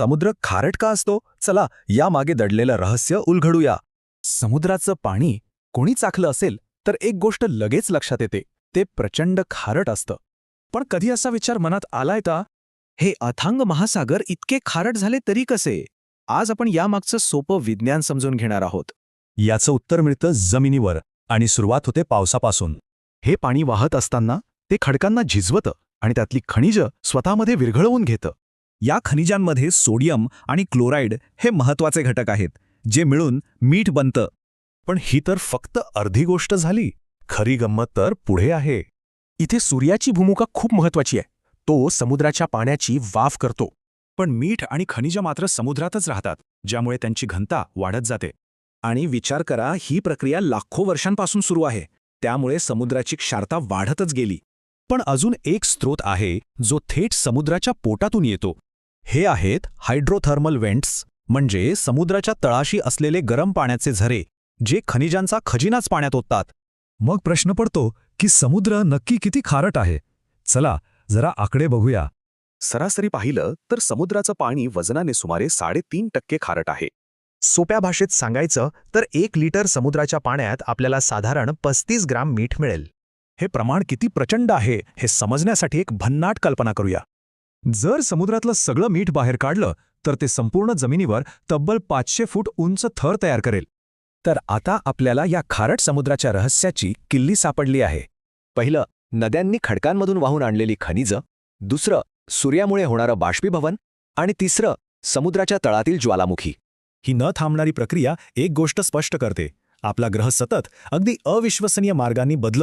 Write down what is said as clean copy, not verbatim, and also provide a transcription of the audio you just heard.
समुद्र खारट का असतो? चला यामागे दडलेलं रहस्य उलगडूया. समुद्राचं पाणी कोणी चाखलं असेल तर एक गोष्ट लगेच लक्षात येते, ते प्रचंड खारट असतं. पण कधी असा विचार मनात आलाय का, हे अथांग महासागर इतके खारट झाले तरी कसे? आज आपण यामागचं सोपं विज्ञान समजून घेणार आहोत. याचं उत्तर मिळतं जमिनीवर, आणि सुरुवात होते पावसापासून. हे पाणी वाहत असताना ते खडकांना झिजवतं आणि त्यातली खनिजं स्वतःमध्ये विरघळवून घेतं. या खनिजांमध्ये सोडियम आणि क्लोराईड हे महत्वाचे घटक आहेत, जे मिळून मीठ बनतं. पण ही तर फक्त अर्धी गोष्ट झाली. खरी गंमत तर पुढे आहे. इथे सूर्याची भूमिका खूप महत्वाची आहे. तो समुद्राच्या पाण्याची वाफ करतो. पण मीठ आणि खनिजं मात्र समुद्रातच राहतात, ज्यामुळे त्यांची घनता वाढत जाते. आणि विचार करा, ही प्रक्रिया लाखो वर्षांपासून सुरू आहे, त्यामुळे समुद्राची क्षारता वाढतच गेली. पण अजून एक स्रोत आहे जो थेट समुद्राच्या पोटातून येतो. हे आहेत हायड्रोथर्मल व्हेंट्स, म्हणजे समुद्राच्या तळाशी असलेले गरम पाण्याचे झरे, जे खनिजांचा खजिनाच पाण्यात ओततात. मग प्रश्न पडतो की समुद्र नक्की किती खारट आहे? चला जरा आकडे बघूया. सरासरी पाहिलं तर समुद्राचं पाणी वजनाने सुमारे 3.5% खारट आहे. सोप्या भाषेत सांगायचं तर 1 लिटर समुद्राच्या पाण्यात आपल्याला साधारण 35 ग्राम मीठ मिळेल. हे प्रमाण किती प्रचंड आहे हे समजण्यासाठी एक भन्नाट कल्पना करूया. जर समुद्रातलं सगळं मीठ बाहेर काढलं तर ते संपूर्ण जमिनीवर तब्बल 500 फूट उंच थर तयार करेल. तर आता आपल्याला या खारट समुद्राच्या रहस्याची किल्ली सापडली आहे. पहिलं, नद्यांनी खडकांमधून वाहून आणलेली खनिजं. दुसरं, सूर्यामुळे होणारं बाष्पीभवन. आणि तिसरं, समुद्राच्या तळातील ज्वालामुखी. ही न थांबणारी प्रक्रिया एक गोष्ट स्पष्ट करते: आपला ग्रह सतत अगदी अविश्वसनीय मार्गांनी बदलत